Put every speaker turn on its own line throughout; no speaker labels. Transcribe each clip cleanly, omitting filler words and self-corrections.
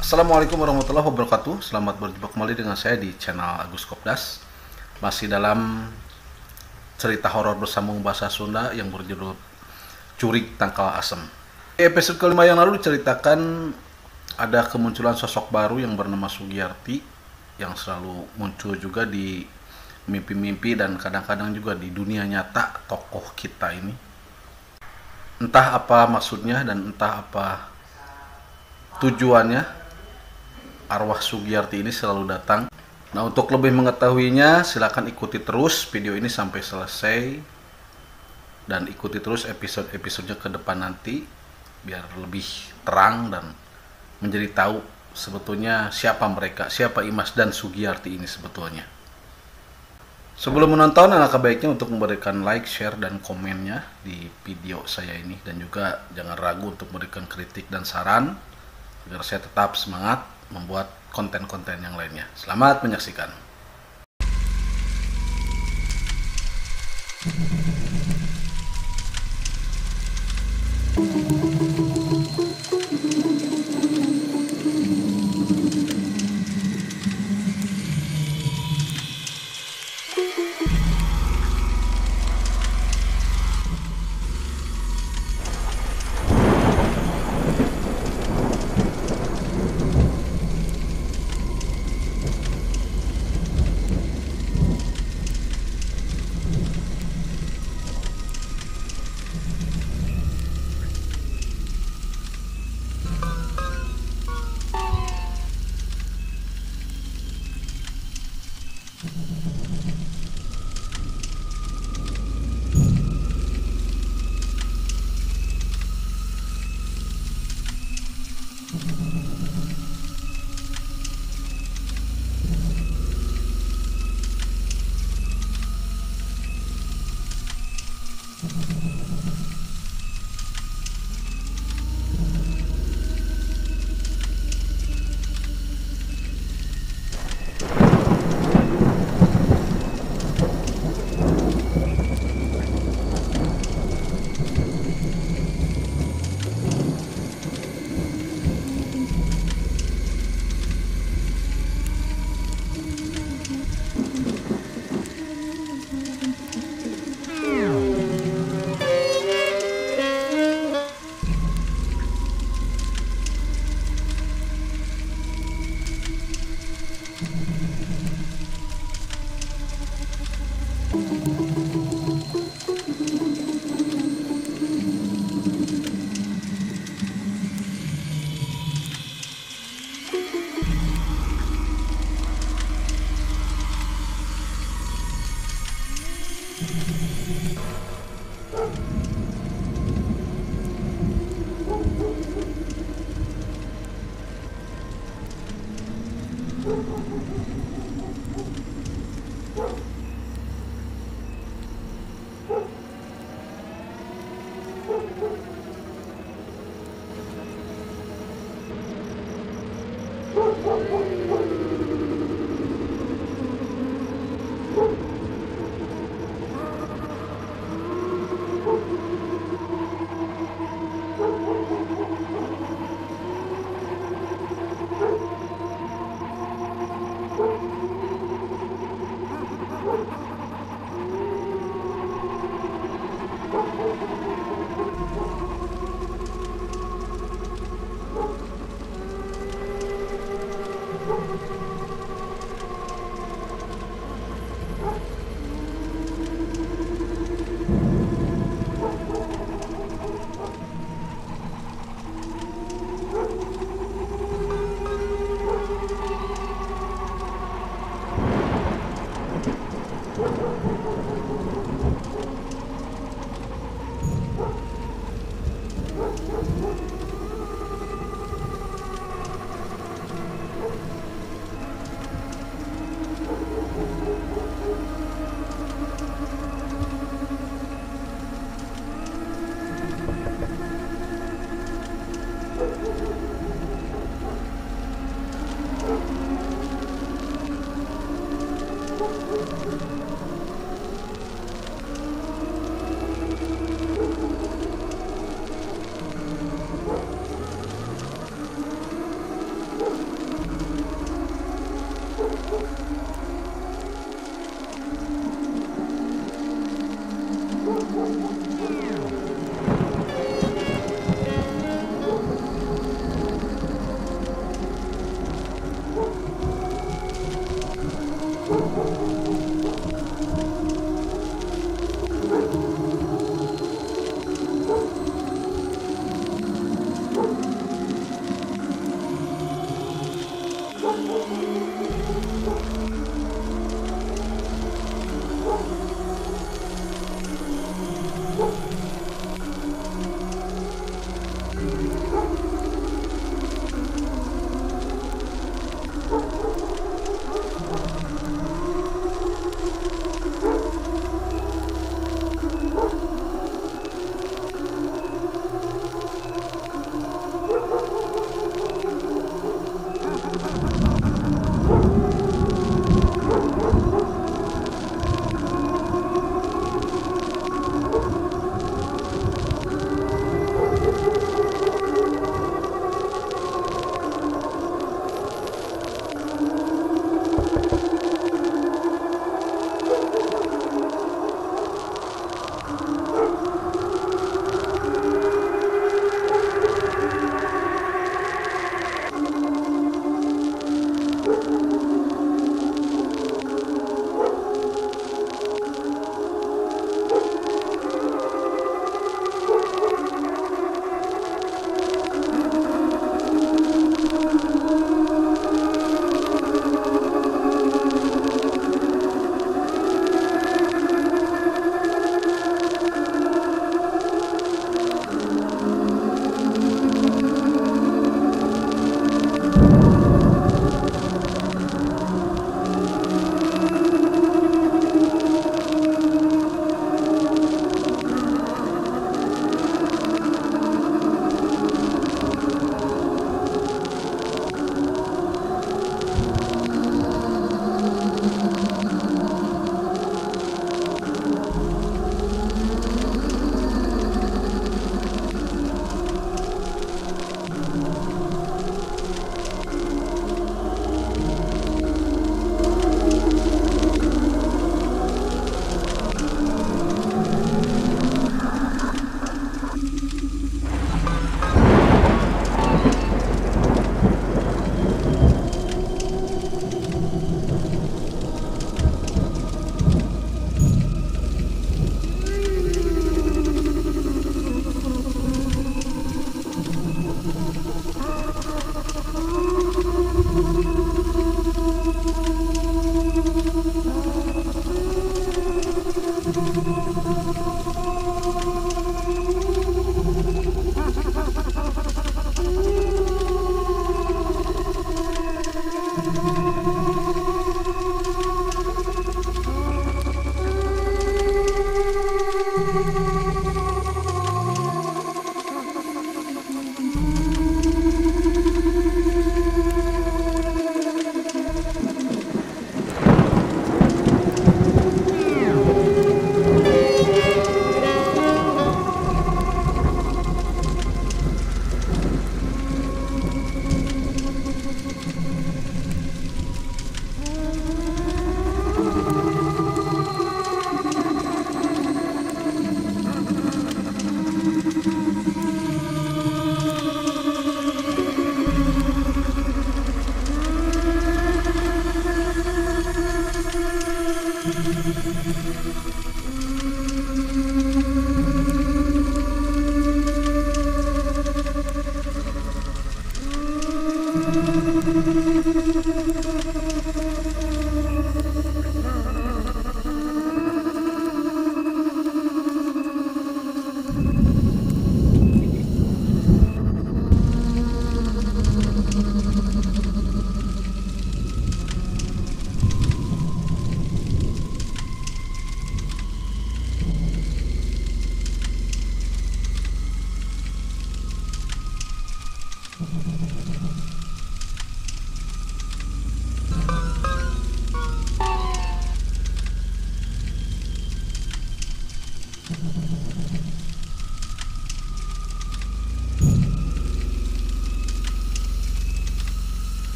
Assalamualaikum warahmatullahi wabarakatuh. Selamat berjumpa kembali dengan saya di channel Agus Kopdas. Masih dalam cerita horor bersambung bahasa Sunda yang berjudul Curik Tangkal Asem. Di episode kelima yang lalu diceritakan ada kemunculan sosok baru yang bernama Sugiyarti yang selalu muncul juga di mimpi-mimpi dan kadang-kadang juga di dunia nyata tokoh kita ini. Entah apa maksudnya dan entah apa tujuannya, arwah Sugiyarti ini selalu datang. Nah, untuk lebih mengetahuinya silakan ikuti terus video ini sampai selesai dan ikuti terus episode-episodenya ke depan nanti biar lebih terang dan menjadi tahu sebetulnya siapa mereka, siapa Imas dan Sugiyarti ini sebetulnya. Sebelum menonton, alangkah baiknya untuk memberikan like, share, dan komennya di video saya ini, dan juga jangan ragu untuk memberikan kritik dan saran agar saya tetap semangat membuat konten-konten yang lainnya. Selamat menyaksikan.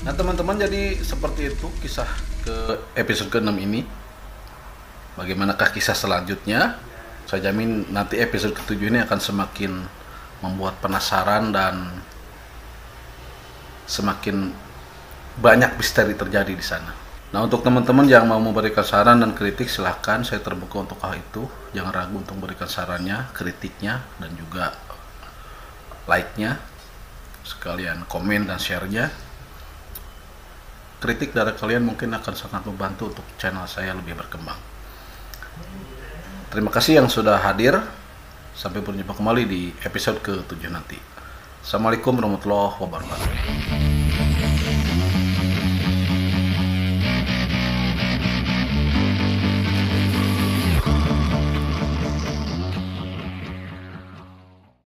Nah teman-teman, jadi seperti itu kisah ke episode ke-6 ini. Bagaimanakah kisah selanjutnya? Saya jamin nanti episode ke-7 ini akan semakin membuat penasaran dan semakin banyak misteri terjadi di sana. Nah untuk teman-teman yang mau memberikan saran dan kritik, silahkan, saya terbuka untuk hal itu. Jangan ragu untuk memberikan sarannya, kritiknya, dan juga like-nya. Sekalian komen dan share-nya. Kritik dari kalian mungkin akan sangat membantu untuk channel saya lebih berkembang. Terima kasih yang sudah hadir. Sampai berjumpa kembali di episode ke-7 nanti. Assalamualaikum warahmatullahi wabarakatuh.